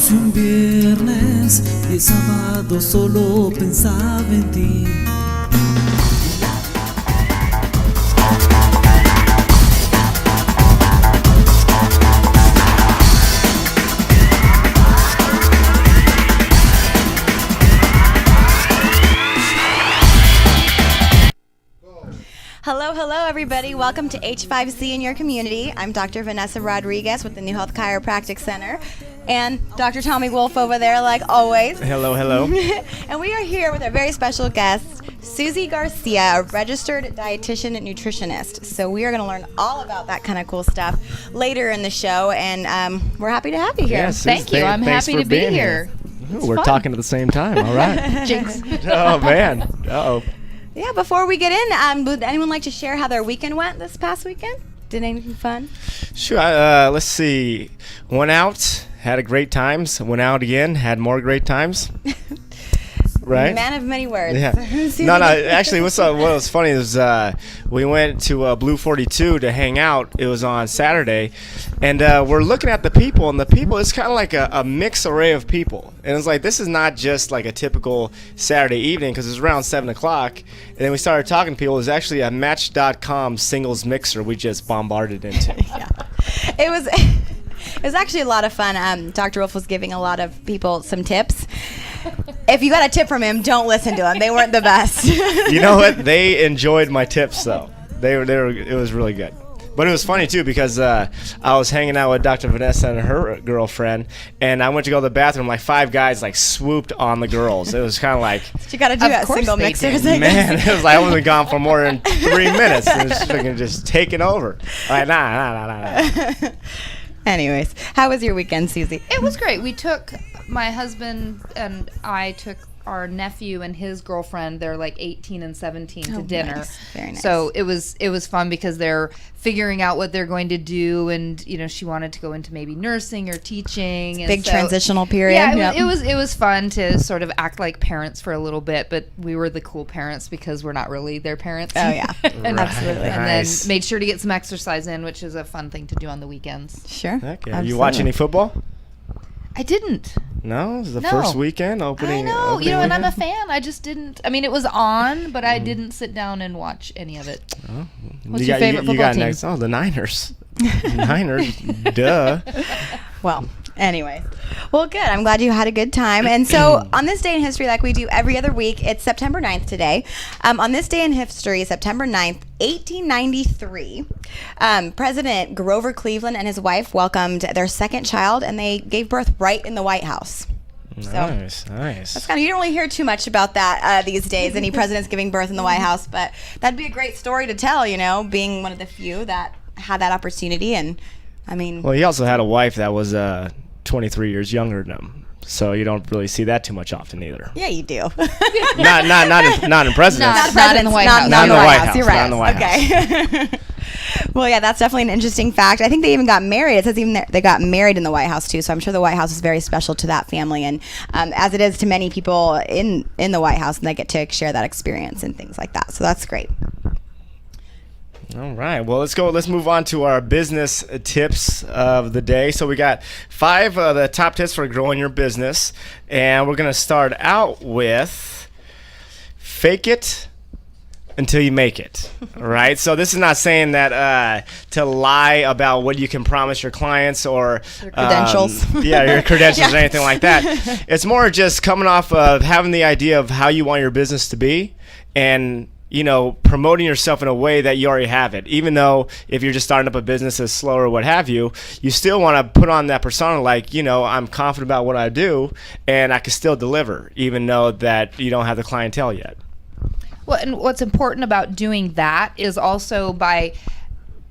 Si un viernes y el sábado solo pensaba en ti. Hello, everybody. Welcome to H5C in your community. I'm Dr. Vanessa Rodriguez with the New Health Chiropractic Center. And Dr. Tommy Wolf over there, like always. Hello. And we are here with our very special guest, Susie Garcia, a registered dietitian and nutritionist. So we are going to learn all about that kind of cool stuff later in the show. And we're happy to have you here. Yeah, Thank you. I'm happy to be here. Ooh, we're talking at the same time. All right. Jinx. Oh, man. Uh-oh. Yeah, before we get in, would anyone like to share how their weekend went this past weekend? Did anything fun? Sure. Let's see. Went out, had a great times. Went out again, had more great times. Right? Man of many words. Yeah. No. Actually, what was funny is we went to Blue 42 to hang out. It was on Saturday, and we're looking at the people, and the people, it's kind of like a mixed array of people. And it's like, this is not just like a typical Saturday evening, because it's around 7 o'clock. And then we started talking to people. It was actually a Match.com singles mixer we just bombarded into. Yeah. It was actually a lot of fun. Dr. Wolf was giving a lot of people some tips. If you got a tip from him, don't listen to them. They weren't the best. You know what? They enjoyed my tips, though. They were. It was really good. But it was funny, too, because I was hanging out with Dr. Vanessa and her girlfriend, and I went to go to the bathroom. Like 5 guys swooped on the girls. It was kind of like, you got to do at single mixers. Man, it was like I wasn't gone for more than 3 minutes. And it's just taking over. Like, nah. Anyways, how was your weekend, Susie? It was great. My husband and I took our nephew and his girlfriend, they're like 18 and 17, to dinner. Nice. Very nice. So it was fun because they're figuring out what they're going to do, and she wanted to go into maybe nursing or teaching. Big transitional period. Yeah, it was fun to sort of act like parents for a little bit, but we were the cool parents because we're not really their parents. Oh yeah, and absolutely. And nice. then made sure to get some exercise in, which is a fun thing to do on the weekends. Sure. Okay. You watch any football? I didn't. No, it was the first weekend opening. I know, opening and I'm a weekend? fan. I just didn't. I mean, it was on, but I didn't sit down and watch any of it. Oh. What's your favorite football team? The Niners. Niners, duh. Well, anyway. Well, good. I'm glad you had a good time. And so on this day in history, like we do every other week, it's September 9th today. On this day in history, September 9th, 1893, President Grover Cleveland and his wife welcomed their second child, and they gave birth right in the White House. Nice. That's kind of, you don't really hear too much about that these days, any presidents giving birth in the White House, but that'd be a great story to tell, being one of the few that had that opportunity. And I mean, well, he also had a wife that was 23 years younger than him, so you don't really see that too much often either. Yeah, you do. not in presidents. Not in the White House. Not in the White House. You're right. Not in the White House. Well, yeah, that's definitely an interesting fact. I think they even got married. It says even they got married in the White House too. So I'm sure the White House is very special to that family, and as it is to many people in the White House, and they get to share that experience and things like that. So that's great. All right. Well, let's move on to our business tips of the day. So we got 5 of the top tips for growing your business, and we're going to start out with fake it until you make it. All right. So this is not saying that to lie about what you can promise your clients or your credentials. Your credentials Yeah. or anything like that. It's more just coming off of having the idea of how you want your business to be, and promoting yourself in a way that you already have it. Even though if you're just starting up a business that's slow or what have you, you still want to put on that persona like, I'm confident about what I do and I can still deliver, even though that you don't have the clientele yet. Well, and what's important about doing that is also by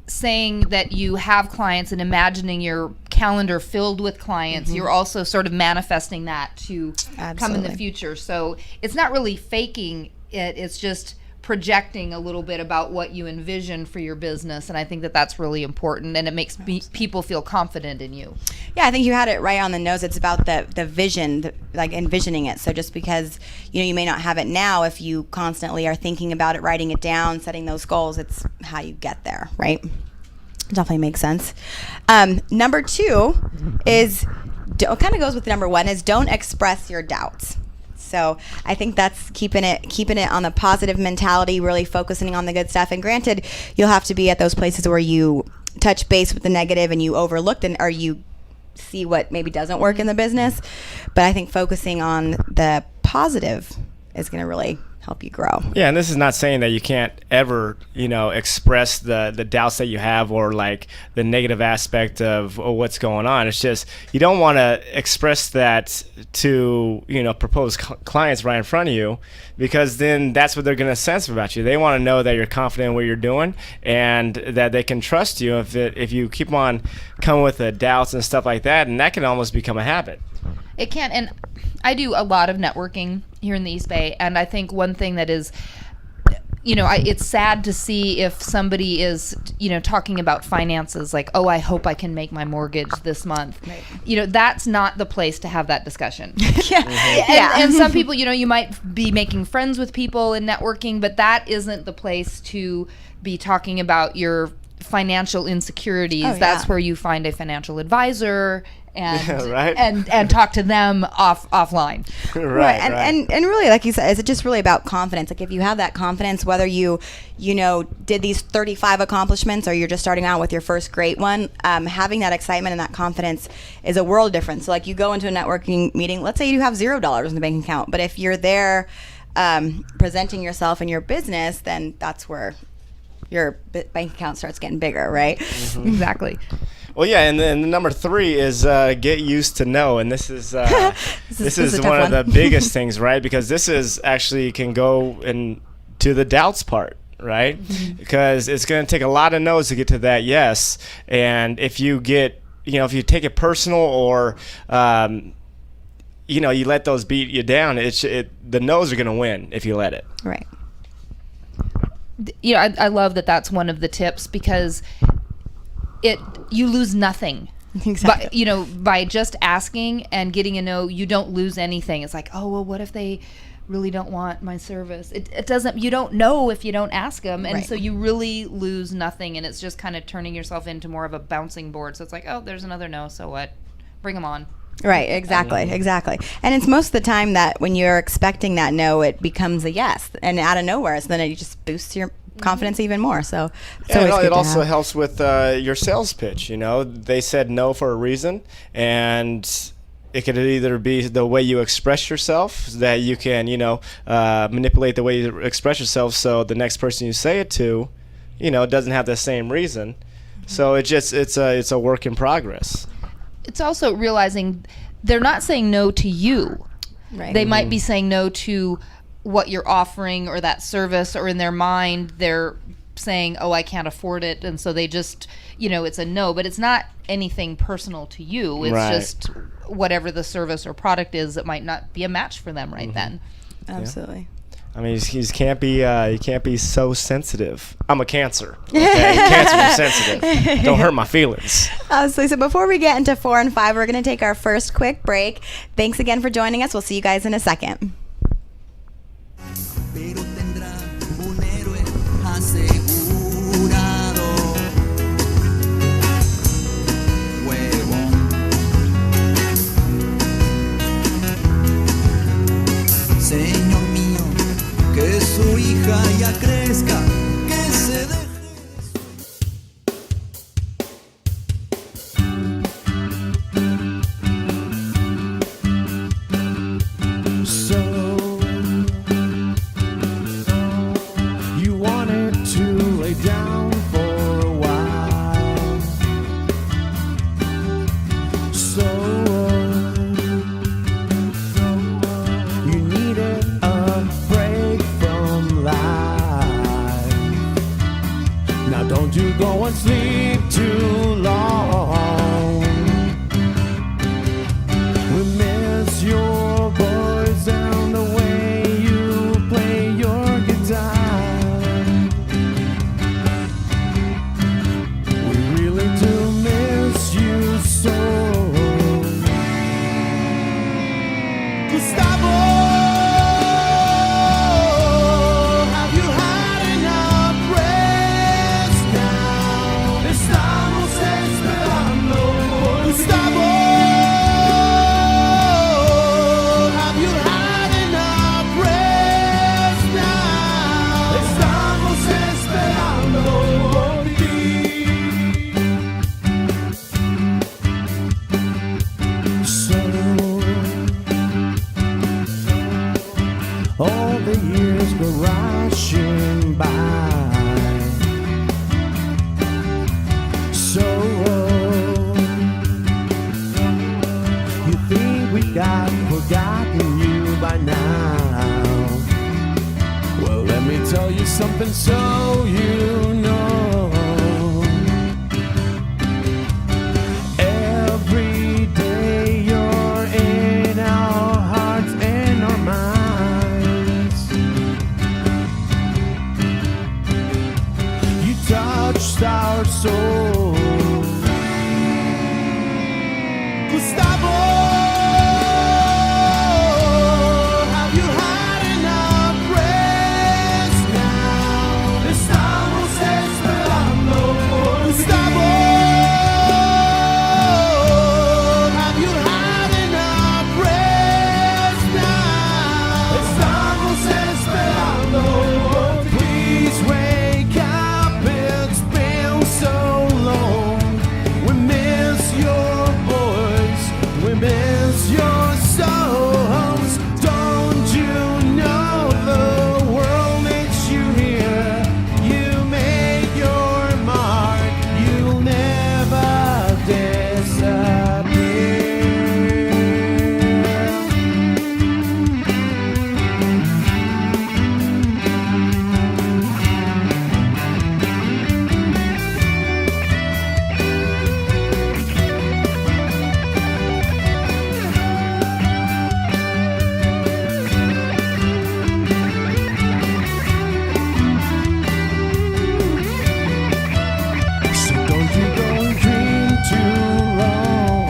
saying that you have clients and imagining your calendar filled with clients, you're also sort of manifesting that to come in the future. So it's not really faking it, it's just projecting a little bit about what you envision for your business, and I think that that's really important, and it makes people feel confident in you. Yeah, I think you had it right on the nose. It's about the vision, like envisioning it. So just because you may not have it now, if you constantly are thinking about it, writing it down, setting those goals, it's how you get there, right? Definitely makes sense. Number 2 is kind of goes with number one is don't express your doubts. So I think that's keeping it on the positive mentality, really focusing on the good stuff. And granted, you'll have to be at those places where you touch base with the negative and you overlook or you see what maybe doesn't work in the business. But I think focusing on the positive is going to really help you grow. Yeah, and this is not saying that you can't ever, express the doubts that you have or like the negative aspect of what's going on. It's just you don't want to express that to, proposed clients right in front of you, because then that's what they're going to sense about you. They want to know that you're confident in what you're doing and that they can trust you. If you keep on coming with the doubts and stuff like that, and that can almost become a habit. It can, and I do a lot of networking here in the East Bay, and I think one thing that is, it's sad to see if somebody is, talking about finances, like, oh, I hope I can make my mortgage this month. Right. That's not the place to have that discussion. Yeah. Mm-hmm. And some people, you might be making friends with people and networking, but that isn't the place to be talking about your financial insecurities. That's where you find a financial advisor and right. and talk to them offline. Right. And really, like you said, is it just really about confidence? Like if you have that confidence, whether you did these 35 accomplishments or you're just starting out with your first great one, having that excitement and that confidence is a world difference. So like you go into a networking meeting, let's say you have $0 in the bank account, but if you're there presenting yourself and your business, then that's where your bank account starts getting bigger, right? Mm-hmm. Exactly. Well, yeah, and then number 3 is get used to know, and this is this is one of the biggest things, right? Because this is actually can go into the doubts part, right? Mm-hmm. Because it's going to take a lot of no's to get to that yes, and if you get, if you take it personal or you let those beat you down, the no's are going to win if you let it. Right. I love that that's one of the tips, because you lose nothing. Exactly. But, by just asking and getting a no, you don't lose anything. It's like, oh, well, what if they really don't want my service? It doesn't, you don't know if you don't ask them. And so you really lose nothing. And it's just kind of turning yourself into more of a bouncing board. So it's like, oh, there's another no. So what? Bring them on. Right, exactly. And it's most of the time that when you're expecting that no, it becomes a yes, and out of nowhere, so then it just boosts your confidence even more. So it also helps with your sales pitch. They said no for a reason, and it could either be the way you express yourself, that you can manipulate the way you express yourself, so the next person you say it to, doesn't have the same reason. So it's a work in progress. It's also realizing they're not saying no to you. Right. They might be saying no to what you're offering or that service, or in their mind they're saying, oh, I can't afford it, and so they just, it's a no, but it's not anything personal to you. It's just whatever the service or product is, it might not be a match for them right then. Absolutely. Yeah. I mean, you can't be so sensitive. I'm a Cancer. Okay? Cancer is sensitive. Don't hurt my feelings. So before we get into 4 and 5, we're going to take our first quick break. Thanks again for joining us. We'll see you guys in a second. Señor mío, que su hija ya crezca, que se deje. So you wanted to lay down for a while. So you needed a break from life. Now don't you go and sleep too long. We miss your voice and the way you play your guitar. We really do miss you so. Gustavo, have you had enough rest now? Estamos esperando. years go rushing by. So you think we got forgotten you by now? Well, let me tell you something so you know. Every day you're in our hearts and our minds. You touched our souls. Gustavo, have you had enough rest now? Estamos esperando por Gustavo, have you had enough rest now? Estamos esperando por Please wake up, it's been so long. We miss your voice, we miss your songs. Don't you know the world needs you here? You make your mark, you'll never disappear. So don't you go and dream too long.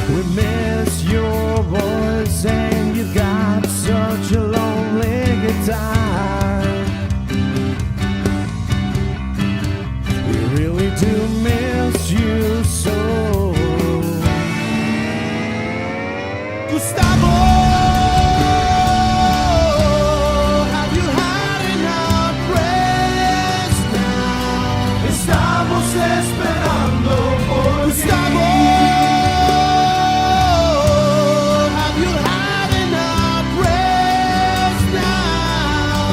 We miss your voice and you've got such a lonely guitar. We really do miss you so. Gustavo, have you had enough rest now? Estamos esperando por Gustavo, have you had enough rest now?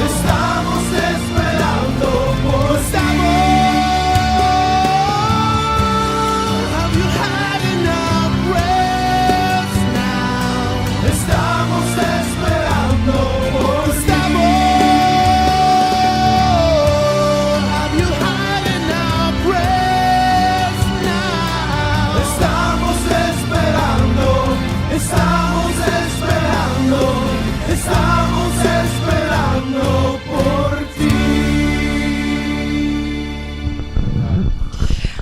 Estamos esperando por Gustavo, have you had enough rest now? Estamos esperando por Gustavo, have you had enough rest now? Estamos esperando, estamos esperando, estamos esperando por ti.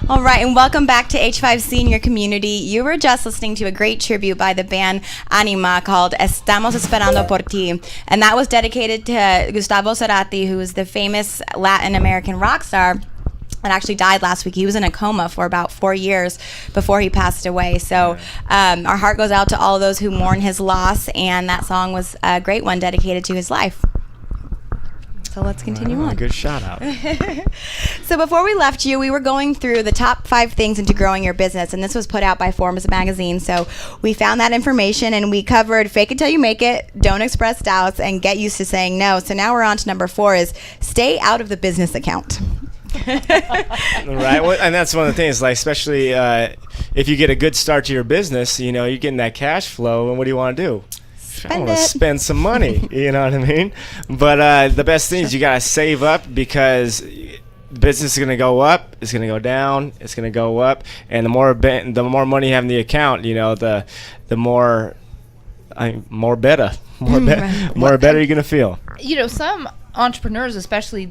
All right, and welcome back to H5C in your community. You were just listening to a great tribute by the band Anima called Estamos Esperando por Ti. And that was dedicated to Gustavo Cerati, who is the famous Latin American rock star and actually died last week. He was in a coma for about 4 years before he passed away. So our heart goes out to all those who mourn his loss, and that song was a great one dedicated to his life. So let's continue on. Good shout out. So before we left you, we were going through the top 5 things into growing your business, and this was put out by Forbes magazine. So we found that information, and we covered fake it till you make it, don't express doubts, and get used to saying no. So now we're on to number 4 is stay out of the business account. Right, well, and that's one of the things, like especially if you get a good start to your business, you know, you're getting that cash flow, and what do you want to do? I want to spend some money, you know what I mean? But the best thing is you got to save up, because business is going to go up, it's going to go down, it's going to go up, and the more money you have in the account, you know, the more better you're going to feel. You know, some entrepreneurs especially,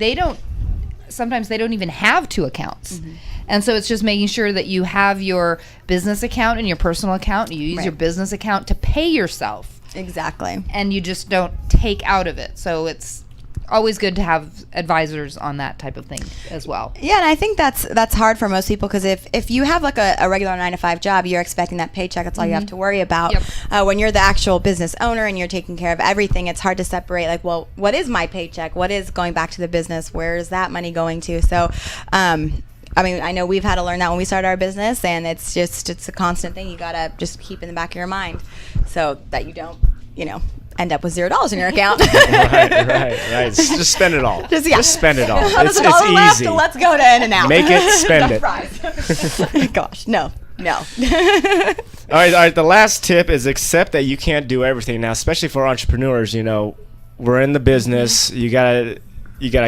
sometimes they don't even have 2 accounts. Mm-hmm. And so it's just making sure that you have your business account and your personal account. You use your business account to pay yourself. Exactly. And you just don't take out of it. So it's always good to have advisors on that type of thing as well. Yeah, and I think that's hard for most people, because if you have like a regular 9-to-5 job, you're expecting that paycheck. That's all you have to worry about. Yep. When you're the actual business owner and you're taking care of everything, it's hard to separate, like, well, what is my paycheck? What is going back to the business? Where is that money going to? So, I mean, I know we've had to learn that when we started our business, and it's a constant thing you gotta just keep in the back of your mind, so that you don't, end up with $0 in your account. right. Just spend it all. Just spend it all. It's left, easy. let's go to In-N-Out. Make it, spend it. Fries. Gosh, no. All right. The last tip is accept that you can't do everything. Now, especially for entrepreneurs, we're in the business. You gotta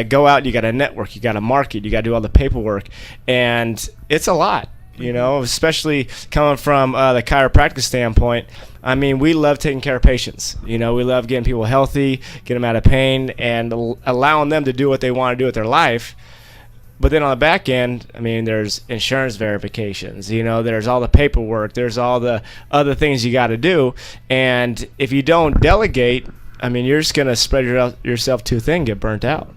go out. You gotta network. You gotta market. You gotta do all the paperwork, and it's a lot. Especially coming from the chiropractic standpoint. I mean, we love taking care of patients. We love getting people healthy, getting them out of pain, and allowing them to do what they want to do with their life. But then on the back end, I mean, there's insurance verifications. There's all the paperwork. There's all the other things you got to do. And if you don't delegate, I mean, you're just going to spread yourself too thin, get burnt out.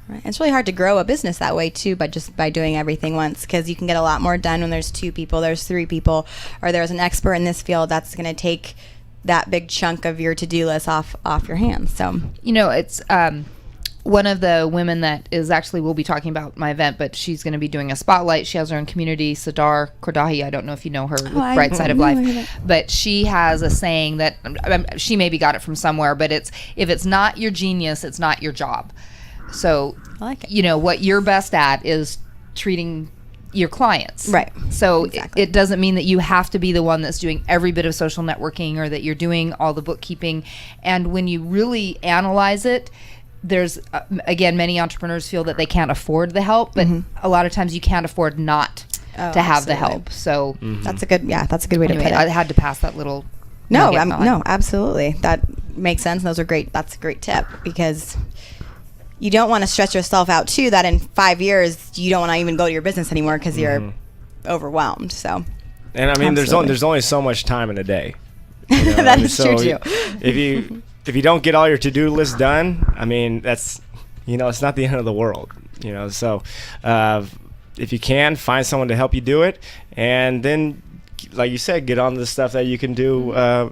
Right. It's really hard to grow a business that way too, by doing everything once, because you can get a lot more done when there's 2 people, there's 3 people, or there's an expert in this field that's going to take that big chunk of your to-do list off your hands. So it's one of the women that is actually, we'll be talking about my event, but she's going to be doing a spotlight. She has her own community, Sadar Kordahi. I don't know if you know her with Bright Side of Life, but she has a saying that she maybe got it from somewhere, but if it's not your genius, it's not your job. So, I like it. What you're best at is treating your clients. Right. So exactly. it doesn't mean that you have to be the one that's doing every bit of social networking or that you're doing all the bookkeeping. And when you really analyze it, there's, again, many entrepreneurs feel that they can't afford the help, but a lot of times you can't afford not to have the help. So that's a good way to put it. I had to pass that little. No, absolutely. That makes sense. Those are great. That's a great tip, because you don't want to stress yourself out too, that in 5 years you don't want to even go to your business anymore because you're overwhelmed. So, and I mean, there's only so much time in a day. That is true too. If you don't get all your to-do list done, I mean, that's it's not the end of the world. So if you can, find someone to help you do it, and then, like you said, get on to the stuff that you can do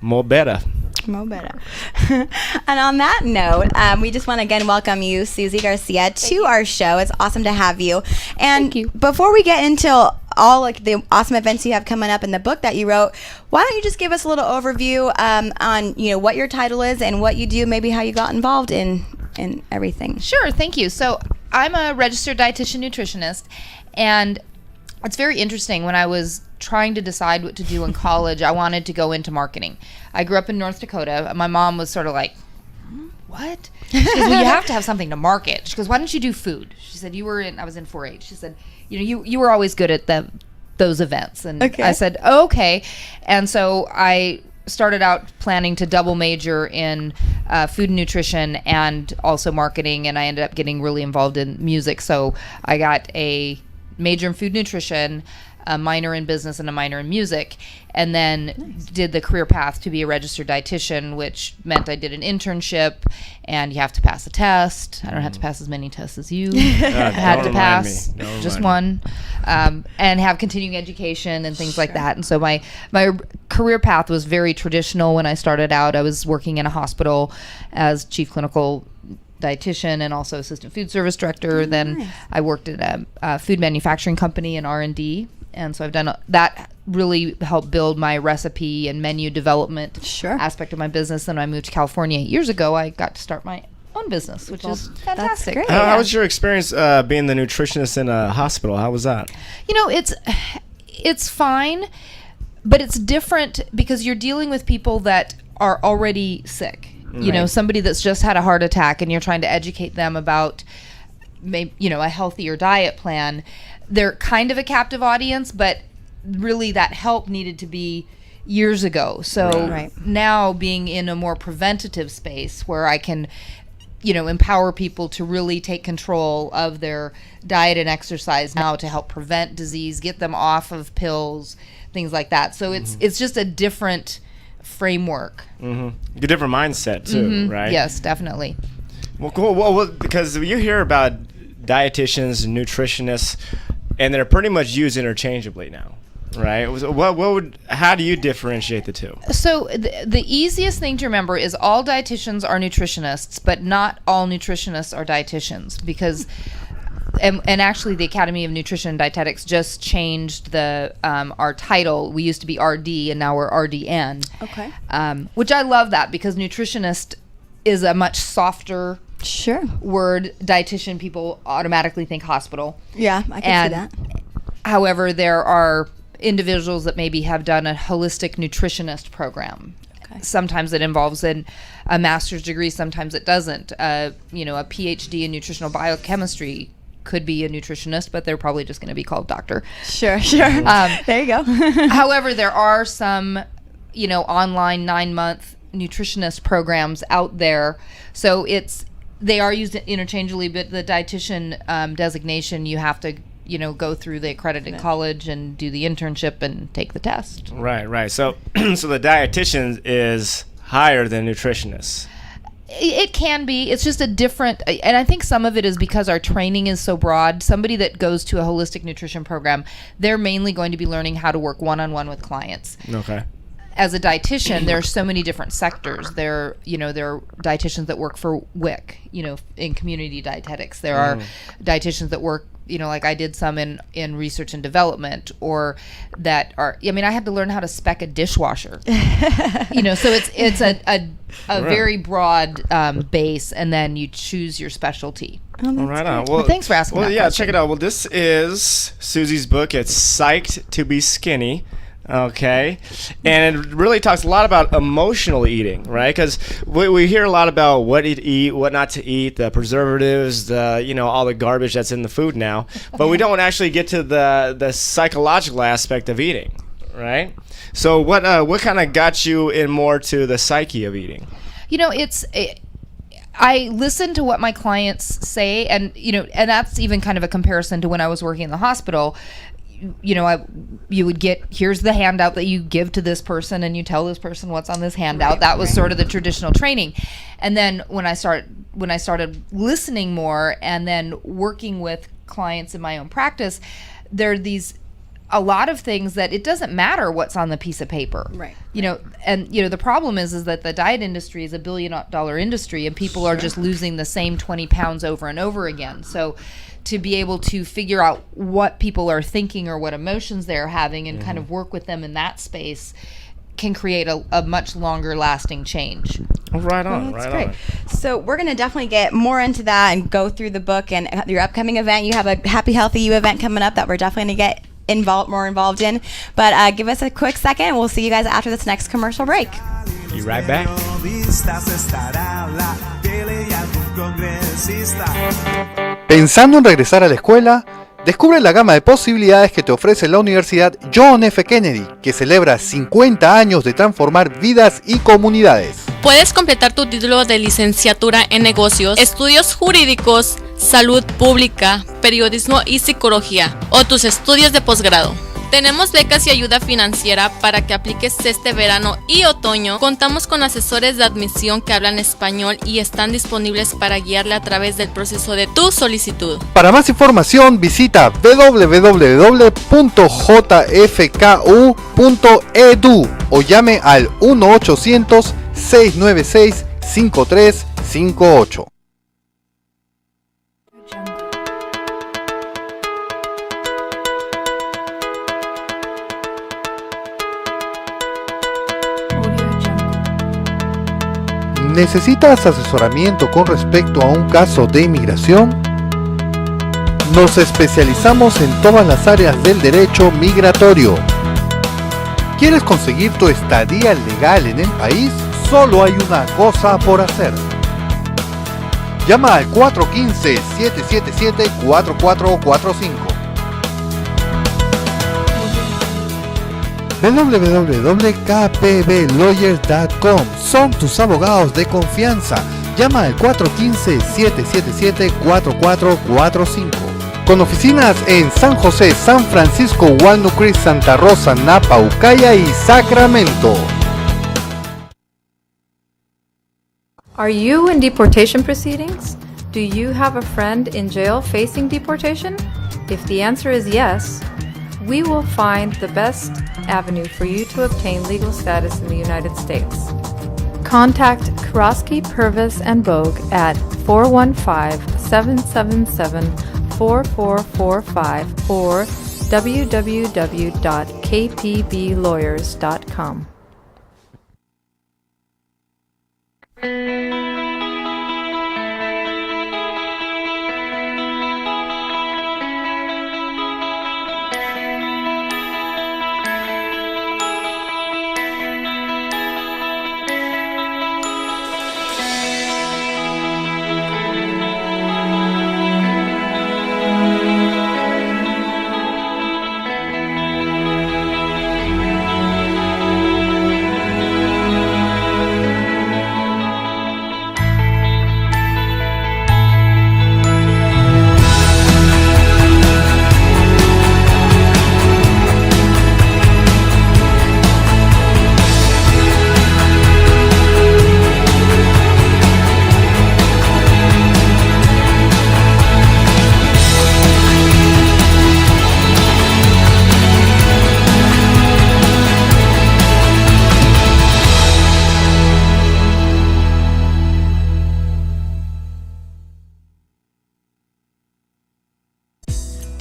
more better. And on that note, we just want to again welcome you, Susie Garcia, to our show. It's awesome to have you. And Thank you. Before we get into all the awesome events you have coming up in the book that you wrote, why don't you just give us a little overview on what your title is and what you do, maybe how you got involved in everything. Sure, thank you. So I'm a registered dietitian nutritionist, and it's very interesting. When I was trying to decide what to do in college, I wanted to go into marketing. I grew up in North Dakota. My mom was sort of like, what? She goes, well, you have to have something to market. She goes, why don't you do food? She said, I was in 4-H. She said, you were always good at those events. And I said, oh, okay. And so I started out planning to double major in food and nutrition and also marketing, and I ended up getting really involved in music. So I got a major in food nutrition, a minor in business, and a minor in music, and then did the career path to be a registered dietitian, which meant I did an internship, and you have to pass a test. I don't have to pass as many tests as you had to pass, just one, and have continuing education and things like that. And so my career path was very traditional. When I started out, I was working in a hospital as chief clinical dietitian and also assistant food service director. Then I worked at a food manufacturing company in R&D, and so I've done that. Really helped build my recipe and menu development aspect of my business. Then when I moved to California 8 years ago, I got to start my own business, which is fantastic. That's great. How was your experience being the nutritionist in a hospital? How was that? It's fine, but it's different because you're dealing with people that are already sick. Somebody that's just had a heart attack, and you're trying to educate them about a healthier diet plan. They're kind of a captive audience, but really that help needed to be years ago. So now being in a more preventative space where I can empower people to really take control of their diet and exercise now to help prevent disease, get them off of pills, things like that. So it's just a different framework. A different mindset too, right? Yes, definitely. Well, cool. Well, because you hear about dietitians and nutritionists, and they're pretty much used interchangeably now, right? How do you differentiate the two? So the easiest thing to remember is all dietitians are nutritionists, but not all nutritionists are dietitians, because and actually the Academy of Nutrition and Dietetics just changed the our title. We used to be RD and now we're RDN. Okay. Which I love that, because nutritionist is a much softer word. Dietitian, people automatically think hospital. Yeah, I can see that. However, there are individuals that maybe have done a holistic nutritionist program. Okay. Sometimes it involves a master's degree, sometimes it doesn't. A PhD in nutritional biochemistry could be a nutritionist, but they're probably just going to be called doctor. Sure. There you go. However, there are some, online 9-month nutritionist programs out there. So they are used interchangeably, but the dietitian designation, you have to go through the accredited college and do the internship and take the test. Right. So the dietitian is higher than nutritionists. It can be. It's just a different, and I think some of it is because our training is so broad. Somebody that goes to a holistic nutrition program, they're mainly going to be learning how to work one-on-one with clients. Okay. As a dietitian, there are so many different sectors. There are dietitians that work for WIC, in community dietetics. There are dietitians that work, like I did some in research and development, or that are, I had to learn how to spec a dishwasher. So it's a very broad base, and then you choose your specialty. All right on. Well, thanks for asking. Well, that yeah, question. check it out. Well, this is Susie's book. It's Psyched to Be Skinny. Okay, and it really talks a lot about emotional eating, right? Because we hear a lot about what to eat, what not to eat, the preservatives, all the garbage that's in the food now, but we don't actually get to the psychological aspect of eating, right? So what kind of got you in more to the psyche of eating? I listen to what my clients say, and and that's even kind of a comparison to when I was working in the hospital. You would get, here's the handout that you give to this person, and you tell this person what's on this handout. That was sort of the traditional training. And then when I started listening more and then working with clients in my own practice, there are a lot of things that it doesn't matter what's on the piece of paper. Right. The problem is that the diet industry is $1 billion industry, and people are just losing the same 20 pounds over and over again. So to be able to figure out what people are thinking or what emotions they're having and kind of work with them in that space can create a much longer lasting change. Right on. That's great. So we're going to definitely get more into that and go through the book and your upcoming event. You have a Happy Healthy You event coming up that we're definitely going to get more involved in. But give us a quick second, and we'll see you guys after this next commercial break. Be right back. ¿Pensando en regresar a la escuela? Descubre la gama de posibilidades que te ofrece la Universidad John F. Kennedy, que celebra 50 años de transformar vidas y comunidades. Puedes completar tu título de licenciatura en negocios, estudios jurídicos, salud pública, periodismo y psicología, o tus estudios de posgrado. Tenemos becas y ayuda financiera para que apliques este verano y otoño. Contamos con asesores de admisión que hablan español y están disponibles para guiarle a través del proceso de tu solicitud. Para más información visita www.jfku.edu o llame al 1-800-696-5358. ¿Necesitas asesoramiento con respecto a un caso de inmigración? Nos especializamos en todas las áreas del derecho migratorio. ¿Quieres conseguir tu estadía legal en el país? Solo hay una cosa por hacer. Llama al 415-777-4445. www.kpblawyers.com. Son tus abogados de confianza. Llama al 415-777-4445. Con oficinas en San José, San Francisco, Walnut Creek, Santa Rosa, Napa, Ukiah y Sacramento. Are you in deportation proceedings? Do you have a friend in jail facing deportation? If the answer is yes, we will find the best avenue for you to obtain legal status in the United States. Contact Karosky, Purvis, and Bogue at 415-777 4445 or www.kpblawyers.com.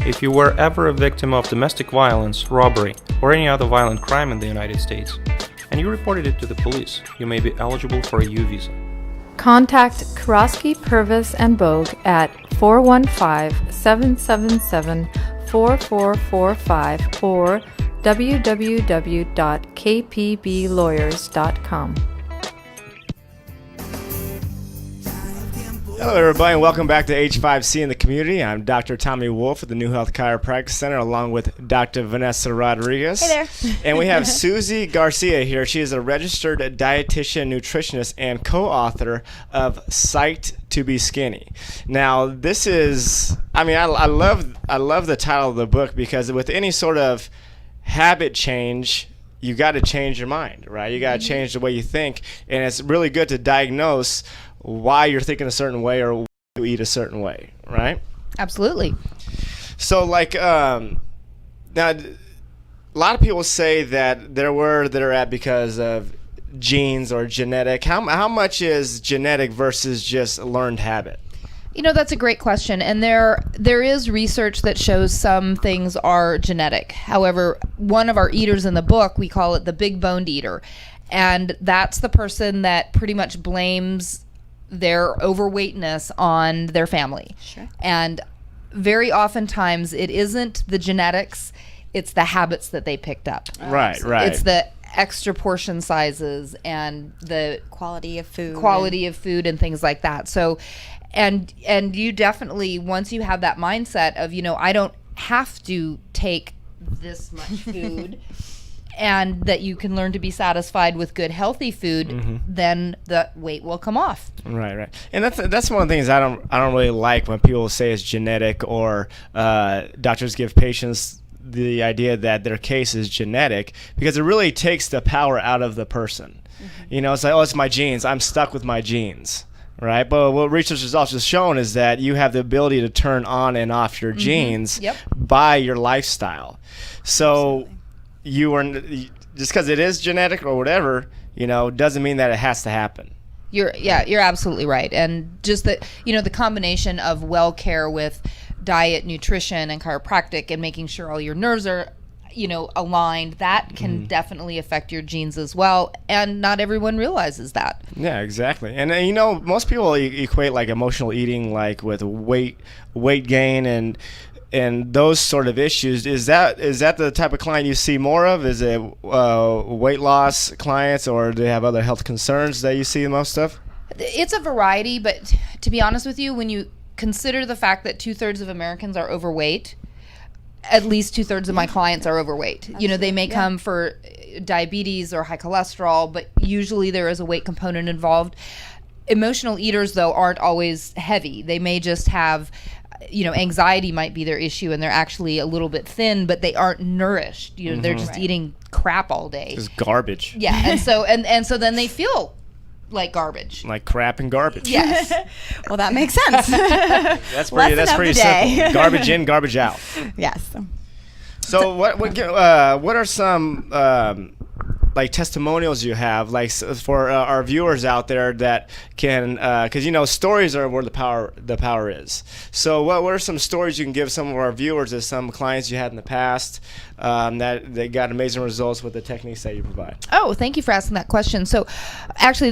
If you were ever a victim of domestic violence, robbery, or any other violent crime in the United States, and you reported it to the police, you may be eligible for a U visa. Contact Karosky, Purvis, and Bogue at 415-777-4445 or www.kpblawyers.com. Hello, everybody, and welcome back to H5C in the community. I'm Dr. Tommy Wolf at the New Health Chiropractic Center, along with Dr. Vanessa Rodriguez. Hey there. And we have Susie Garcia here. She is a registered dietitian, nutritionist, and co-author of Psyched to Be Skinny. Now, this is, I love the title of the book, because with any sort of habit change, you got to change your mind, right? You got to change the way you think, and it's really good to diagnose why you're thinking a certain way or why you eat a certain way, right? Absolutely. So, now, a lot of people say that they're where they're at because of genes or genetic. How much is genetic versus just learned habit? You know, that's a great question, and there is research that shows some things are genetic. However, one of our eaters in the book, we call it the big boned eater, and that's the person that pretty much blames their overweightness on their family. Sure. And very oftentimes it isn't the genetics, it's the habits that they picked up. Right. It's the extra portion sizes and the Quality of food. and things like that. So, and you definitely, once you have that mindset of, you know, I don't have to take this much food, and that you can learn to be satisfied with good, healthy food, then the weight will come off. Right. And that's one of the things I don't really like when people say it's genetic, or doctors give patients the idea that their case is genetic, because it really takes the power out of the person. You know, it's like, oh, it's my genes. I'm stuck with my genes. Right, but what research has also shown is that you have the ability to turn on and off your genes by your lifestyle. So you are, just because it is genetic or whatever, you know, doesn't mean that it has to happen. You're absolutely right. And just that, you know, the combination of well care with diet, nutrition, and chiropractic, and making sure all your nerves are, you know, aligned, that can definitely affect your genes as well, and not everyone realizes that. Yeah, exactly. And you know, most people equate like emotional eating like with weight gain and those sort of issues. Is that the type of client you see more of? Is it weight loss clients, or do they have other health concerns that you see most of? It's a variety, but to be honest with you, when you consider the fact that 2/3 of Americans are overweight, at least 2/3 of my clients are overweight. Absolutely. You know, they may come for diabetes or high cholesterol, but usually there is a weight component involved. Emotional eaters, though, aren't always heavy. They may just have, you know, anxiety might be their issue, and they're actually a little bit thin, but they aren't nourished. You know, they're just eating crap all day. Just garbage. Yeah, and so and so then they feel like garbage, like crap and garbage. Yes. Well, that makes sense. That's pretty simple. Garbage in, garbage out. Yes. So what are some like testimonials you have, like for our viewers out there that can, because stories are where the power is. So what are some stories you can give some of our viewers of some clients you had in the past that they got amazing results with the techniques that you provide? Oh, thank you for asking that question. So actually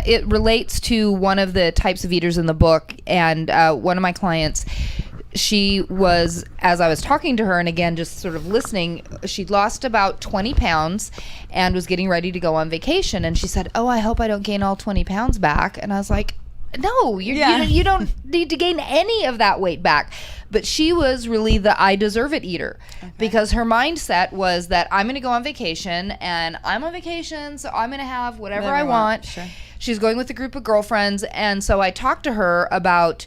it relates to one of the types of eaters in the book, and one of my clients, she was, as I was talking to her, and again, just sort of listening, she'd lost about 20 pounds and was getting ready to go on vacation. And she said, "Oh, I hope I don't gain all 20 pounds back." And I was like, no, you don't need to gain any of that weight back. But she was really the I deserve it eater, because her mindset was that I'm going to go on vacation, and I'm on vacation, so I'm going to have whatever I want. Sure. She's going with a group of girlfriends. And so I talked to her about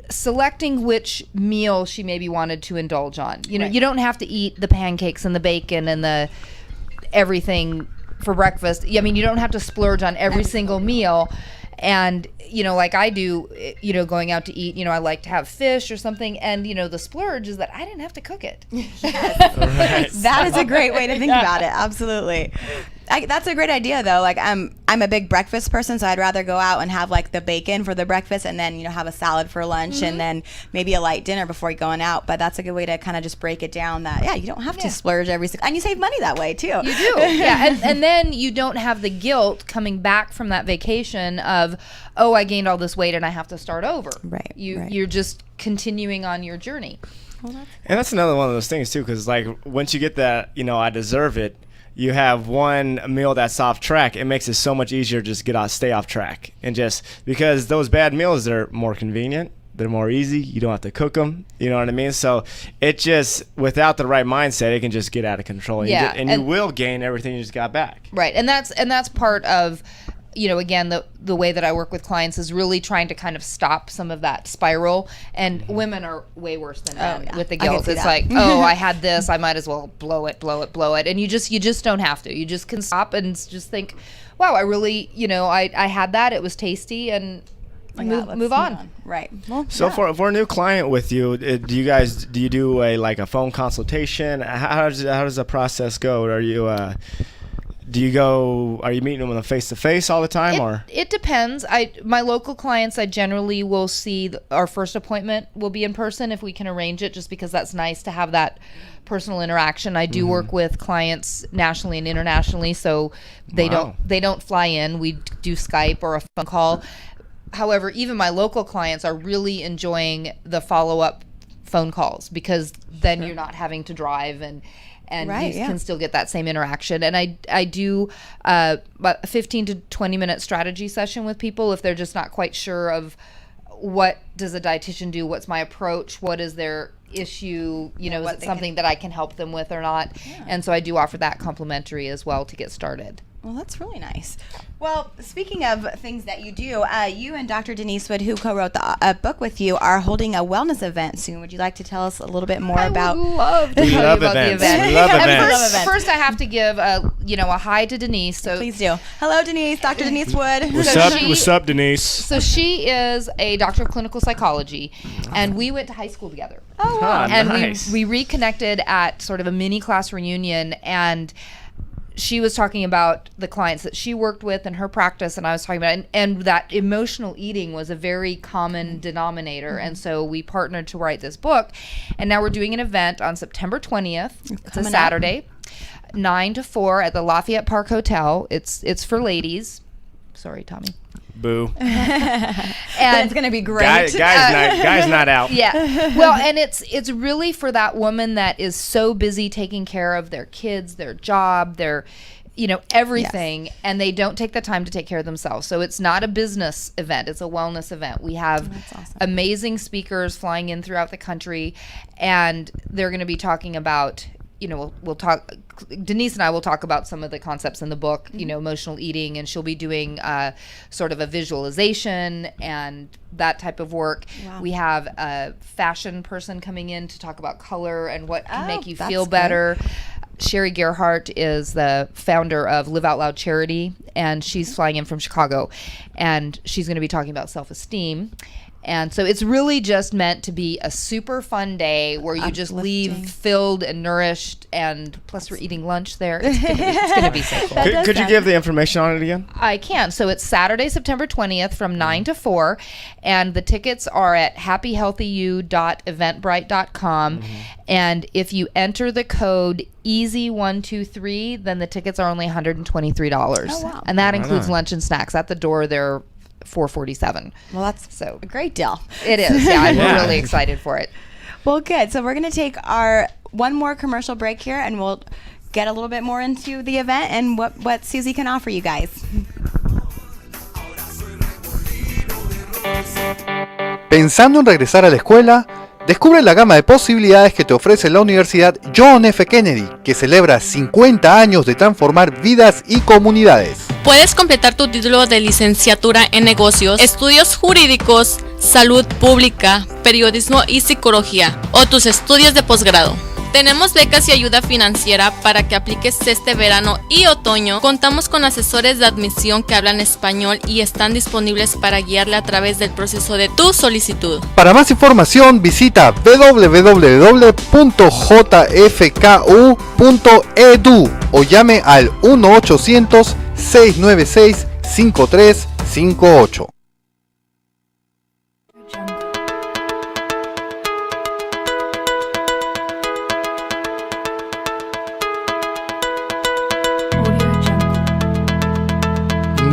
selecting which meal she maybe wanted to indulge on. You don't have to eat the pancakes and the bacon and the everything for breakfast. I mean, you don't have to splurge on every single meal. And, like I do, going out to eat, I like to have fish or something. And, the splurge is that I didn't have to cook it. Yes. That is a great way to think about it. Absolutely. That's a great idea, though. Like, I'm a big breakfast person, so I'd rather go out and have like the bacon for the breakfast, and then have a salad for lunch, and then maybe a light dinner before going out. But that's a good way to kind of just break it down. That you don't have to splurge and you save money that way too. You do, yeah. And then you don't have the guilt coming back from that vacation of, oh, I gained all this weight and I have to start over. Right. You're just continuing on your journey. And that's another one of those things too, because like once you get that, I deserve it. You have one meal that's off track, it makes it so much easier to just stay off track. And just because those bad meals, they're more convenient, they're more easy, you don't have to cook them, you know what I mean? So it just, without the right mindset, it can just get out of control. And you will gain everything you just got back. Right, and that's part of, again, the way that I work with clients is really trying to kind of stop some of that spiral. And women are way worse than men with the guilt. It's like, oh, I had this, I might as well blow it. And you just don't have to. You just can stop and just think, wow, I really, I had that, it was tasty, and move on. Right. Well, so for a new client with you, do you do a phone consultation? How does the process go? Are you are you meeting them face-to-face all the time, or? It depends. My local clients, I generally will see our first appointment will be in person if we can arrange it, just because that's nice to have that personal interaction. I do work with clients nationally and internationally, so they don't fly in. We do Skype or a phone call. However, even my local clients are really enjoying the follow-up phone calls, because then you're not having to drive, and you can still get that same interaction. And I do about a 15 to 20 minute strategy session with people if they're just not quite sure of what does a dietitian do, what's my approach, what is their issue, is it something that I can help them with or not. And so I do offer that complimentary as well to get started. Well, that's really nice. Well, speaking of things that you do, you and Dr. Denise Wood, who co-wrote the book with you, are holding a wellness event soon. Would you like to tell us a little bit more about? I would love to tell you about the event. We love events. First, I have to give a hi to Denise. So please do. Hello, Denise. Dr. Denise Wood. What's up, Denise? So she is a doctor of clinical psychology, and we went to high school together. Oh, wow. And nice. we reconnected at sort of a mini class reunion, and she was talking about the clients that she worked with in her practice, and I was talking about and that emotional eating was a very common denominator. And so we partnered to write this book, and now we're doing an event on September 20th. It's a Saturday, 9 to 4 at the Lafayette Park Hotel. It's for ladies. Sorry, Tommy. Boo. And it's going to be great. Guy's not out. Yeah. Well, and it's really for that woman that is so busy taking care of their kids, their job, their everything, and they don't take the time to take care of themselves. So it's not a business event, it's a wellness event. We have amazing speakers flying in throughout the country, and they're going to be talking about, we'll talk, Denise and I will talk about some of the concepts in the book, emotional eating, and she'll be doing sort of a visualization and that type of work. Wow. We have a fashion person coming in to talk about color and what can make you feel better. Sherry Gerhardt is the founder of Live Out Loud Charity, and she's flying in from Chicago, and she's going to be talking about self-esteem. And so it's really just meant to be a super fun day where you just leave filled and nourished, and plus we're eating lunch there. It's gonna be so cool. Could you give the information on it again? I can. So it's Saturday, September 20th from 9 to 4, and the tickets are at happyhealthyu.eventbrite.com. And if you enter the code EASY123, then the tickets are only $123. Oh, wow. And that includes lunch and snacks. At the door, they're $447. Well, that's so a great deal. It is. Yeah, I'm really excited for it. Well, good. So we're going to take our one more commercial break here, and we'll get a little bit more into the event and what Susie can offer you guys. ¿Pensando en regresar a la escuela? Descubre la gama de posibilidades que te ofrece la Universidad John F. Kennedy, que celebra 50 años de transformar vidas y comunidades. Puedes completar tu título de licenciatura en negocios, estudios jurídicos, salud pública, periodismo y psicología, o tus estudios de posgrado. Tenemos becas y ayuda financiera para que apliques este verano y otoño. Contamos con asesores de admisión que hablan español y están disponibles para guiarle a través del proceso de tu solicitud. Para más información visita www.jfku.edu o llame al 1-800-696-5358.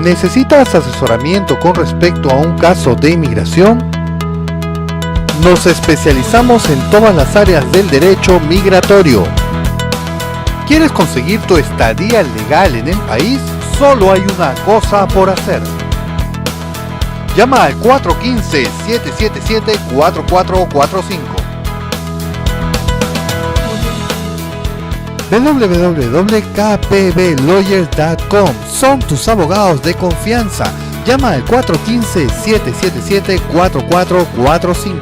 ¿Necesitas asesoramiento con respecto a un caso de inmigración? Nos especializamos en todas las áreas del derecho migratorio. ¿Quieres conseguir tu estadía legal en el país? Solo hay una cosa por hacer. Llama al 415-777-4445. www.kpblawyers.com. Son tus abogados de confianza. Llama al 415-777-4445.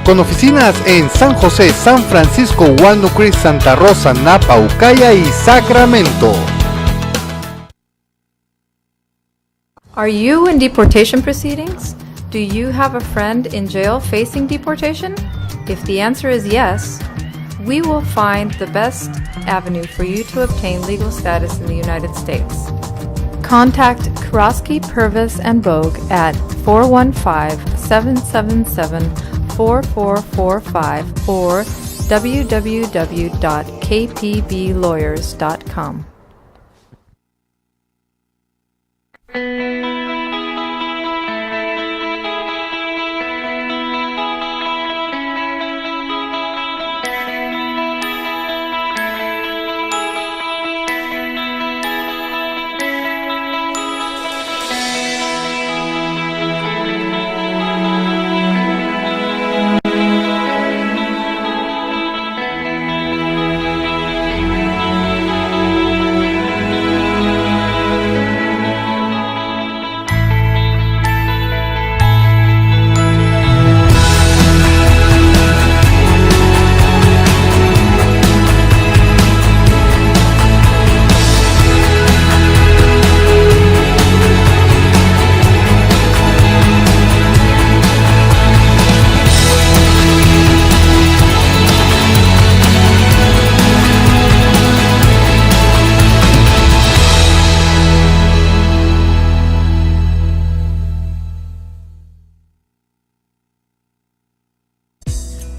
Con oficinas en San José, San Francisco, Walnut Creek, Santa Rosa, Napa, Ukiah y Sacramento. Are you in deportation proceedings? Do you have a friend in jail facing deportation? If the answer is yes, we will find the best avenue for you to obtain legal status in the United States. Contact Kurosky, Purvis, and Bogue at 415-777-4445 or www.kpblawyers.com.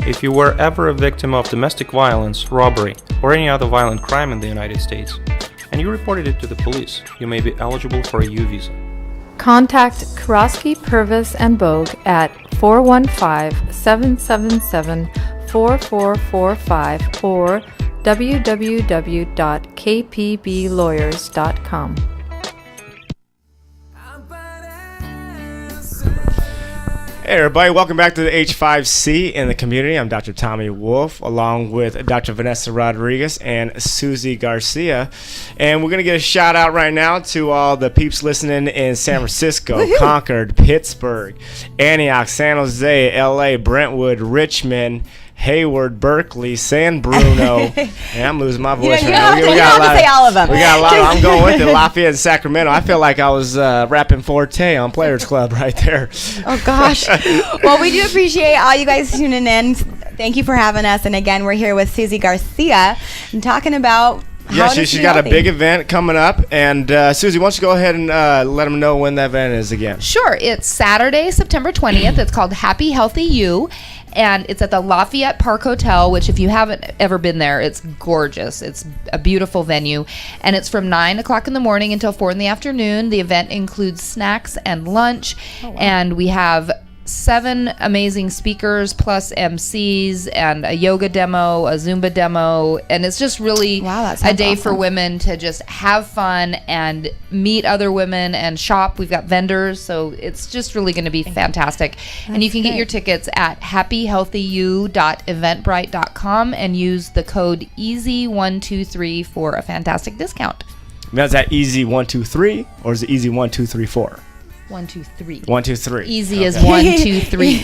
If you were ever a victim of domestic violence, robbery, or any other violent crime in the United States, and you reported it to the police, you may be eligible for a U visa. Contact Kurosky, Purvis, and Bogue at 415-777-4445 or www.kpblawyers.com. Hey everybody, welcome back to the H5C in the community. I'm Dr. Tommy Wolf along with Dr. Vanessa Rodriguez and Susie Garcia. And we're going to get a shout out right now to all the peeps listening in San Francisco, Concord, Pittsburgh, Antioch, San Jose, LA, Brentwood, Richmond, Hayward, Berkeley, San Bruno. And I'm losing my voice You right don't now. have to say all of them. We got a lot. I'm going with it. Lafayette and Sacramento. I feel like I was rapping Forte on Players Club right there. Oh, gosh. Well, we do appreciate all you guys tuning in. Thank you for having us. And again, we're here with Susie Garcia and talking about Yeah, how it is she's to be got a healthy. big event coming up. And Susie, why don't you go ahead and let them know when that event is again? Sure. It's Saturday, September 20th. It's called Happy Healthy You. And it's at the Lafayette Park Hotel, which if you haven't ever been there, it's gorgeous. It's a beautiful venue. And it's from 9 o'clock in the morning until 4 in the afternoon. The event includes snacks and lunch. And we have 7 amazing speakers plus MCs and a yoga demo, a Zumba demo, and it's just really Wow, that a sounds day for awesome. women to just have fun and meet other women and shop. We've got vendors, so it's just really going to be fantastic. And you can get great. your tickets at happyhealthyu.eventbrite.com and use the code EASY123 for a fantastic discount. Now, is that easy 1, 2, 3, or is it easy 1, 2, 3, 4? 1, 2, 3. 1, 2, 3. Easy as 1, 2, 3.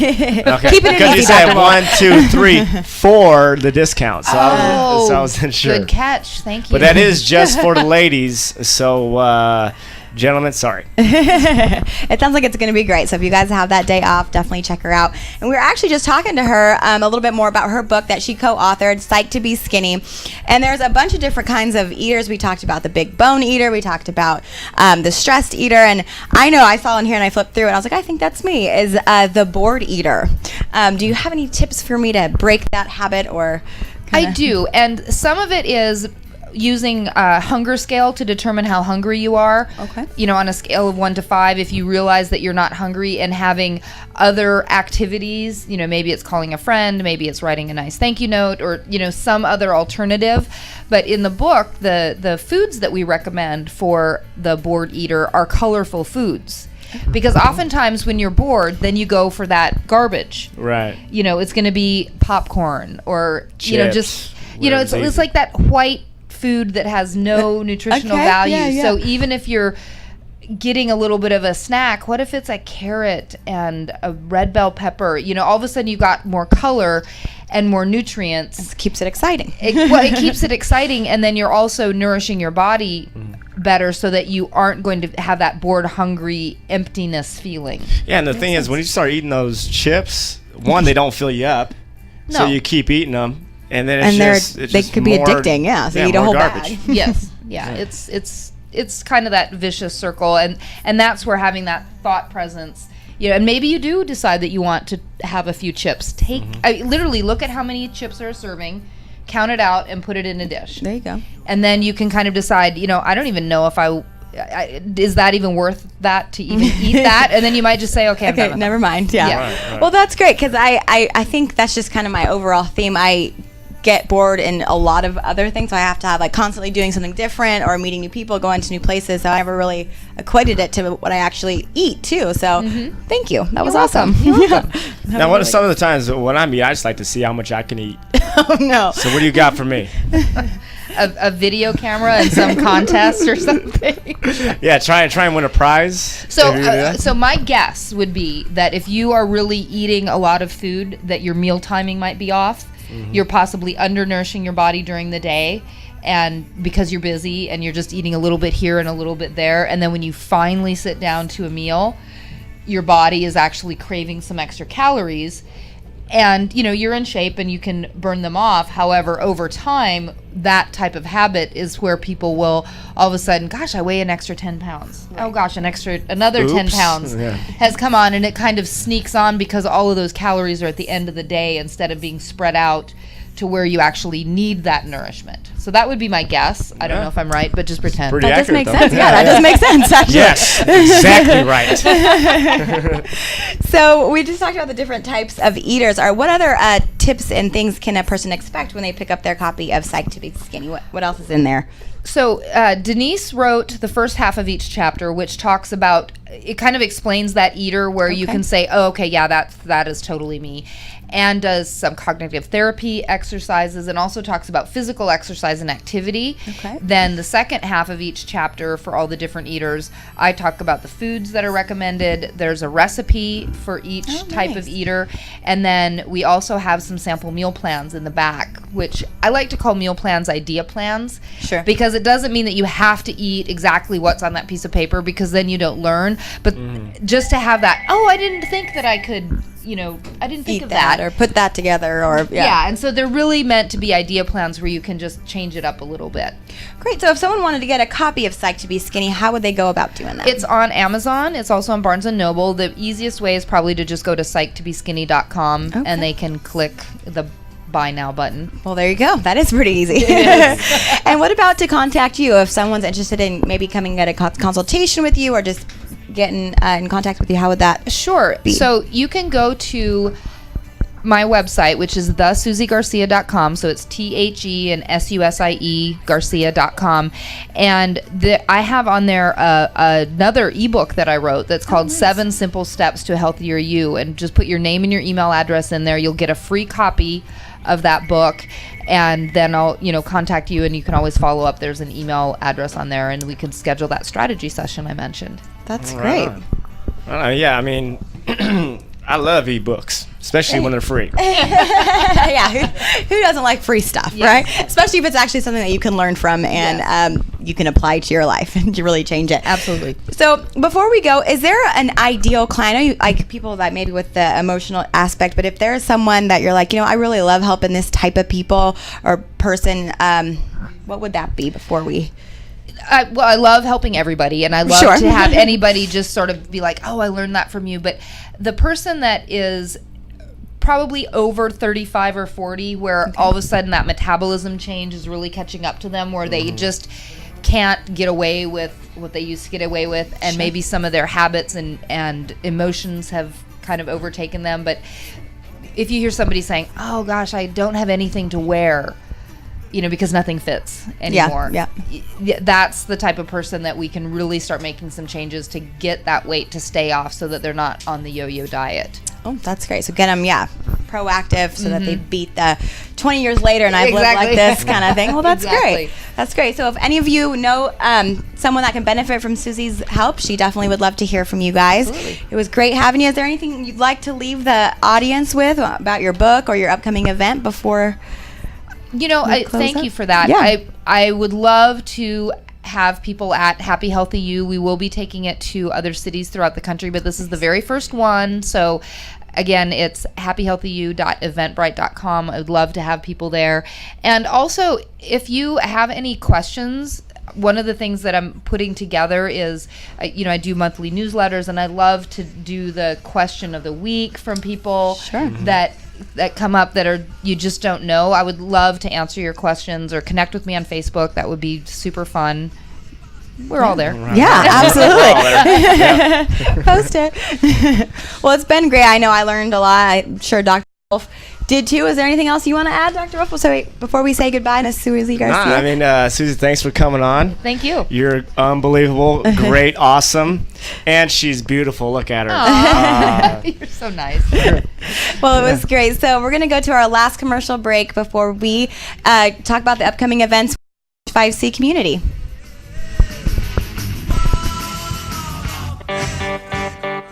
Okay. Keep it Because you easy, said Dr. 1, 2, 3, 4 the discount. So I wasn't sure. Good catch. Thank you. But that is just for the ladies. So, gentlemen, sorry. It sounds like it's going to be great. So if you guys have that day off, definitely check her out. And we were actually just talking to her a little bit more about her book that she co-authored, Psych to Be Skinny. And there's a bunch of different kinds of eaters. We talked about the big bone eater. We talked about the stressed eater. And I know I saw in here and I flipped through it. And I was like, I think that's me, is the bored eater. Do you have any tips for me to break that habit or I do. And some of it is using a hunger scale to determine how hungry you are. Okay. You know, on a scale of 1 to 5, if you realize that you're not hungry, and having other activities, you know, maybe it's calling a friend, maybe it's writing a nice thank you note, or, you know, some other alternative. But in the book, the foods that we recommend for the bored eater are colorful foods. Because oftentimes when you're bored, then you go for that garbage. Right. You know, it's going to be popcorn or, you know, Chips, just, you know, it's whatever's like that white food that has no nutritional Okay, value. yeah, yeah. So even if you're getting a little bit of a snack, what if it's a carrot and a red bell pepper? You know, all of a sudden you got more color and more nutrients. it keeps it exciting? It keeps it exciting, and then you're also nourishing your body better so that you aren't going to have that bored, hungry emptiness feeling. Yeah, and the thing is, when you start eating those chips, one, they don't fill you up. So No. you keep eating them. And then it's And just, they could be more- addicting, yeah. So you eat a more whole garbage. bag. Yes. Yeah. It's kind of that vicious circle, and that's where having that thought presence, you know, and maybe you do decide that you want to have a few chips. Literally look at how many chips are serving, count it out, and put it in a dish. There you go. And then you can kind of decide, you know, I don't even know if is that even worth that to even eat that? And then you might just say, okay, I'm done Okay, with never it. mind. Yeah. Yeah. Right. Well, that's great because I think that's just kind of my overall theme. I get bored in a lot of other things. So I have to have like constantly doing something different or meeting new people, going to new places. So I never really equated it to what I actually eat too. So thank you. That was You're awesome. welcome. You're welcome. Now, what some of the times when I'm eating, I just like to see how much I can eat. Oh no. So what do you got for me? A video camera and some contest or something. Yeah, try and win a prize. So, Have you do that? so my guess would be that if you are really eating a lot of food, that your meal timing might be off. You're possibly undernourishing your body during the day, and because you're busy and you're just eating a little bit here and a little bit there, and then when you finally sit down to a meal, your body is actually craving some extra calories. And, you know, you're in shape and you can burn them off. However, over time, that type of habit is where people will all of a sudden, gosh, I weigh an extra 10 pounds. Oh, gosh, another 10 Oops. pounds Yeah. has come on, and it kind of sneaks on because all of those calories are at the end of the day instead of being spread out to where you actually need that nourishment. So that would be my guess. I don't know if I'm right, but just pretend. Pretty That does accurate, make though. sense. Yeah, that does make sense actually. Yes, exactly right. So we just talked about the different types of eaters. What other tips and things can a person expect when they pick up their copy of Psych to Be Skinny? What else is in there? So Denise wrote the first half of each chapter, which talks about, it kind of explains that eater where you Okay. can say, oh, okay, yeah, that is totally me. And does some cognitive therapy exercises, and also talks about physical exercise and activity. Okay. Then the second half of each chapter for all the different eaters, I talk about the foods that are recommended. There's a recipe for each type nice. of eater. And then we also have some sample meal plans in the back, which I like to call meal plans idea plans. Sure. Because it doesn't mean that you have to eat exactly what's on that piece of paper, because then you don't learn. But just to have that, I didn't think that I could, I didn't think Eat of that that. or put that together or Yeah, and so they're really meant to be idea plans where you can just change it up a little bit. Great. So if someone wanted to get a copy of Psych to Be Skinny, how would they go about doing that? It's on Amazon. It's also on Barnes & Noble. The easiest way is probably to just go to psychtobeskinny.com Okay. and they can click the buy now button. Well, there you go. That is pretty easy. And what about to contact you if someone's interested in maybe coming at a consultation with you or just getting in contact with you? How would that Sure. be? So you can go to my website, which is thesusiegarcia.com. So it's THE and SUSIE Garcia.com. And I have on there another ebook that I wrote that's called 7 Simple Steps to a Healthier You. And just put your name and your email address in there. You'll get a free copy of that book. And then I'll, contact you, and you can always follow up. There's an email address on there, and we can schedule that strategy session I mentioned. That's great. Yeah, I mean, I love ebooks, especially when they're free. Yeah, who doesn't like free stuff, right? Especially if it's actually something that you can learn from and you can apply to your life and really change it. Absolutely. So before we go, is there an ideal client? I know you like people that maybe with the emotional aspect, but if there's someone that you're like, I really love helping this type of people or person, what would that be before we... I love helping everybody, and I love to have anybody just sort of be like, oh, I learned that from you. But the person that is probably over 35 or 40, where all of a sudden that metabolism change is really catching up to them, where they just can't get away with what they used to get away with, and maybe some of their habits and emotions have kind of overtaken them. But if you hear somebody saying, oh, gosh, I don't have anything to wear, because nothing fits anymore. Yeah. That's the type of person that we can really start making some changes to get that weight to stay off so that they're not on the yo-yo diet. Oh, that's great. So get them, proactive so that they beat the 20 years later and I've lived like this kind of thing. Well, that's great. That's great. So if any of you know someone that can benefit from Susie's help, she definitely would love to hear from you guys. Absolutely. It was great having you. Is there anything you'd like to leave the audience with about your book or your upcoming event before... Thank you for that. Yeah. I would love to have people at Happy Healthy You. We will be taking it to other cities throughout the country, but this is the very first one. So again, it's happyhealthyu.eventbrite.com. I would love to have people there. And also, if you have any questions, one of the things that I'm putting together is, I do monthly newsletters, and I love to do the question of the week from people that come up that are you just don't know. I would love to answer your questions or connect with me on Facebook. That would be super fun. We're all there. Right. Yeah, absolutely. Yeah. Post it. Well, it's been great. I know I learned a lot. I'm sure Dr. Wolf did too. Is there anything else you want to add, Dr. Wolf? So before we say goodbye to Susie Garcia? Susie, thanks for coming on. Thank you. You're unbelievable, great, awesome, and she's beautiful. Look at her. You're so nice. Well, it was great. So we're going to go to our last commercial break before we talk about the upcoming events with H5C community.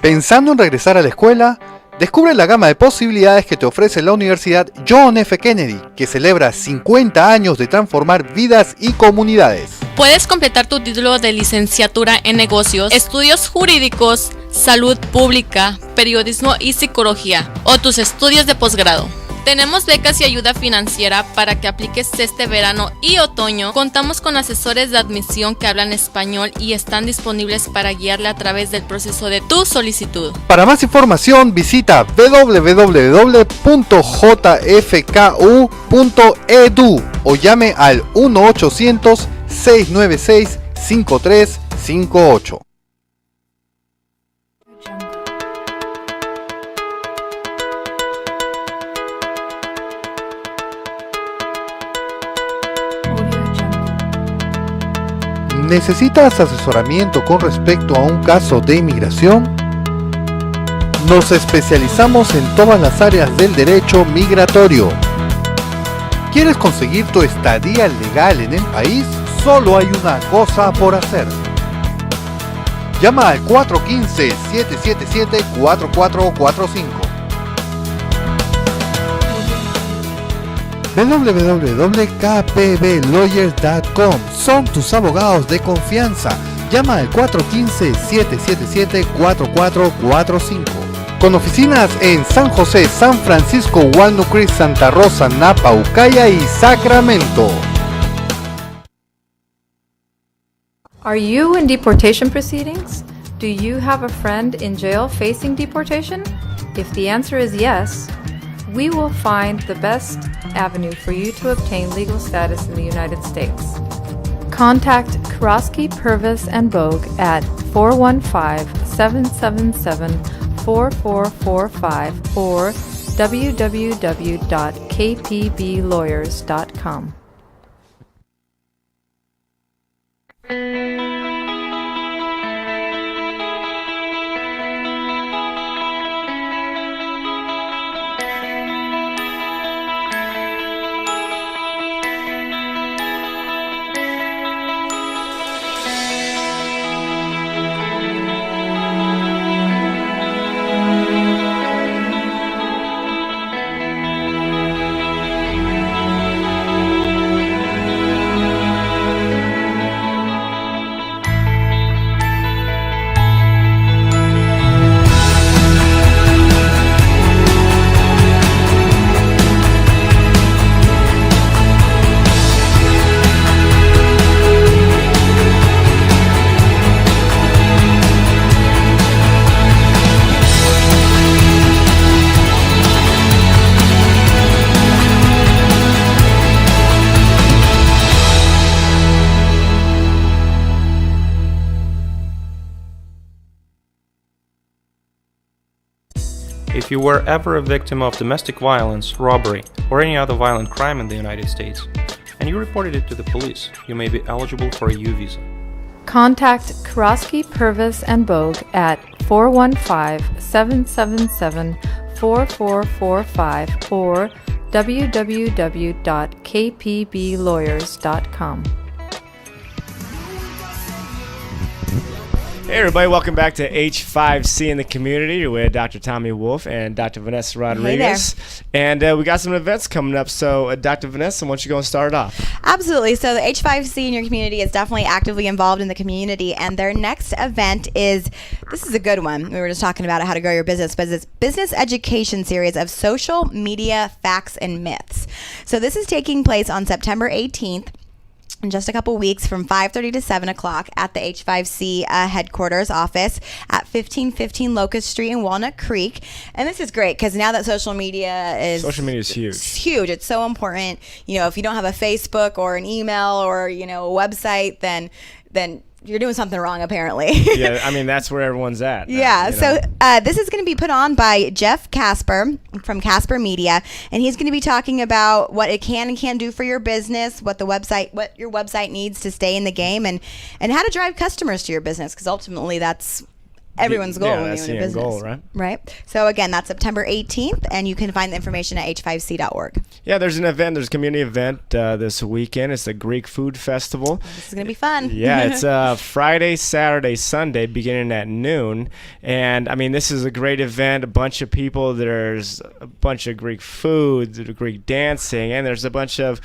¿Pensando en regresar a la escuela? Descubre la gama de posibilidades que te ofrece la Universidad John F. Kennedy, que celebra 50 años de transformar vidas y comunidades. Puedes completar tu título de licenciatura en negocios, estudios jurídicos, salud pública, periodismo y psicología, o tus estudios de posgrado. Tenemos becas y ayuda financiera para que apliques este verano y otoño. Contamos con asesores de admisión que hablan español y están disponibles para guiarle a través del proceso de tu solicitud. Para más información visita www.jfku.edu o llame al 1-800-696-5358. ¿Necesitas asesoramiento con respecto a un caso de inmigración? Nos especializamos en todas las áreas del derecho migratorio. ¿Quieres conseguir tu estadía legal en el país? Solo hay una cosa por hacer. Llama al 415-777-4445. www.kpblawyers.com. Son tus abogados de confianza. Llama al 415-777-4445. Con oficinas en San José, San Francisco, Walnut Creek, Santa Rosa, Napa, Ucaya y Sacramento. Are you in deportation proceedings? Do you have a friend in jail facing deportation? If the answer is yes, we will find the best avenue for you to obtain legal status in the United States. Contact Karosky, Purvis, and Bogue at 415-777-4445 or www.kpblawyers.com. If you were ever a victim of domestic violence, robbery, or any other violent crime in the United States, and you reported it to the police, you may be eligible for a U visa. Contact Karosky, Purvis, and Bogue at 415-777-4445 or www.kpblawyers.com. Hey everybody, welcome back to H5C in the community. You're with Dr. Tommy Wolf and Dr. Vanessa Rodriguez. And we got some events coming up. So Dr. Vanessa, why don't you go and start it off? Absolutely. So the H5C in your community is definitely actively involved in the community. And their next event is, this is a good one. We were just talking about how to grow your business, but it's business education series of social media facts and myths. So this is taking place on September 18th. In just a couple weeks from 5:30 to 7 o'clock at the H5C headquarters office at 1515 Locust Street in Walnut Creek. And this is great because now that social media is huge. It's huge. It's so important. You know, if you don't have a Facebook or an email or, you know, a website, then you're doing something wrong, apparently. Yeah, I mean, that's where everyone's at. Yeah, so this is going to be put on by Jeff Casper from Casper Media, and he's going to be talking about what it can and can't do for your business, what your website needs to stay in the game, and how to drive customers to your business, because ultimately that's everyone's goal when you're in a business. Goal, right? Right. So again, that's September 18th, and you can find the information at h5c.org. Yeah, there's a community event this weekend. It's the Greek Food Festival. This is going to be fun. Yeah, it's Friday, Saturday, Sunday, beginning at noon. And I mean, this is a great event. A bunch of people. There's a bunch of Greek food, Greek dancing, and there's a bunch of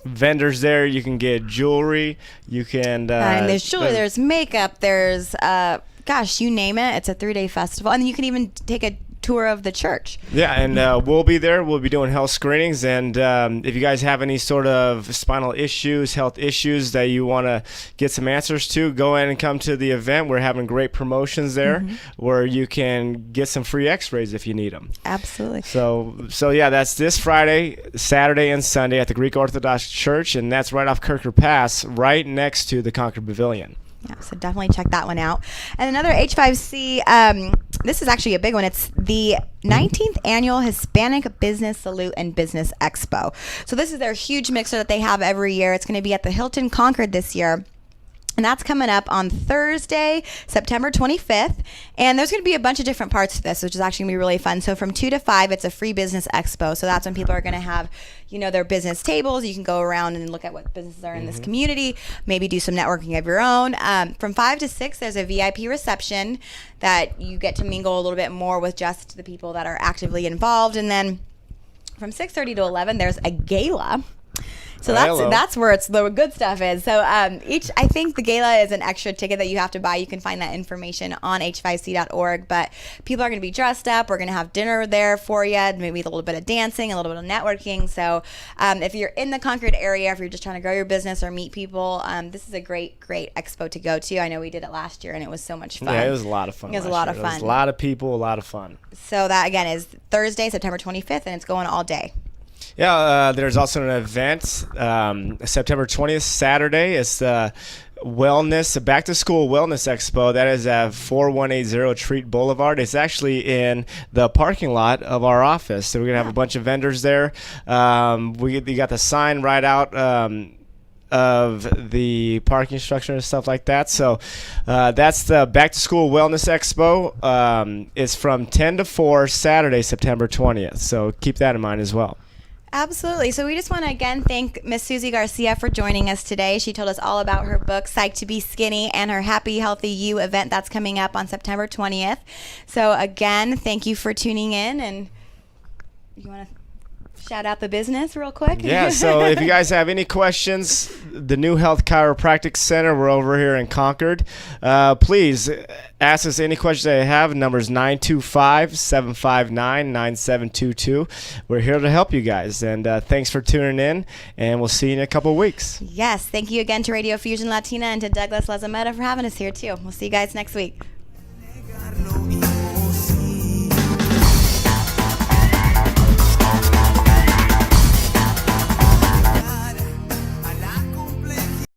vendors there. You can get jewelry. You can and there's jewelry, there's makeup, there's you name it. It's a 3-day festival, and you can even take a tour of the church. Yeah, and we'll be there. We'll be doing health screenings, and if you guys have any sort of spinal issues, health issues that you want to get some answers to, go in and come to the event. We're having great promotions there where you can get some free x-rays if you need them. Absolutely. So yeah, that's this Friday, Saturday, and Sunday at the Greek Orthodox Church, and that's right off Kirker Pass, right next to the Concord Pavilion. Yeah, so definitely check that one out. And another H5C, this is actually a big one. It's the 19th Annual Hispanic Business Salute and Business Expo. So this is their huge mixer that they have every year. It's going to be at the Hilton Concord this year. And that's coming up on Thursday, September 25th. And there's going to be a bunch of different parts to this, which is actually going to be really fun. So from 2 to 5, it's a free business expo. So that's when people are going to have, their business tables. You can go around and look at what businesses are in this community, maybe do some networking of your own. From 5 to 6, there's a VIP reception that you get to mingle a little bit more with just the people that are actively involved. And then from 6:30 to 11, there's a gala. So Hello. that's where the good stuff is. So I think the gala is an extra ticket that you have to buy. You can find that information on h5c.org. But people are going to be dressed up. We're going to have dinner there for you, maybe a little bit of dancing, a little bit of networking. So if you're in the Concord area, if you're just trying to grow your business or meet people, this is a great expo to go to. I know we did it last year, and it was so much fun. Yeah, it was a lot of fun. It was a lot of There fun. was a lot of people, a lot of fun. So that, again, is Thursday, September 25th, and it's going all day. Yeah, there's also an event September 20th, Saturday. It's the back to school wellness expo. That is at 4180 Treat Boulevard. It's actually in the parking lot of our office. So we're gonna have a bunch of vendors there. We got the sign right out of the parking structure and stuff like that. So that's the back to school wellness expo. It's from 10 to 4 Saturday, September 20th. So keep that in mind as well. Absolutely. So we just want to again thank Miss Susie Garcia for joining us today. She told us all about her book, Psyched to be Skinny, and her Happy Healthy You event that's coming up on September 20th. So again, thank you for tuning in. And you want to shout out the business real quick? Yeah, so if you guys have any questions, the New Health Chiropractic Center, we're over here in Concord. Please ask us any questions that you have. Number's 925-759-9722. We're here to help you guys. And thanks for tuning in, and we'll see you in a couple of weeks. Yes, thank you again to Radio Fusion Latina and to Douglas Lazameta for having us here too. We'll see you guys next week.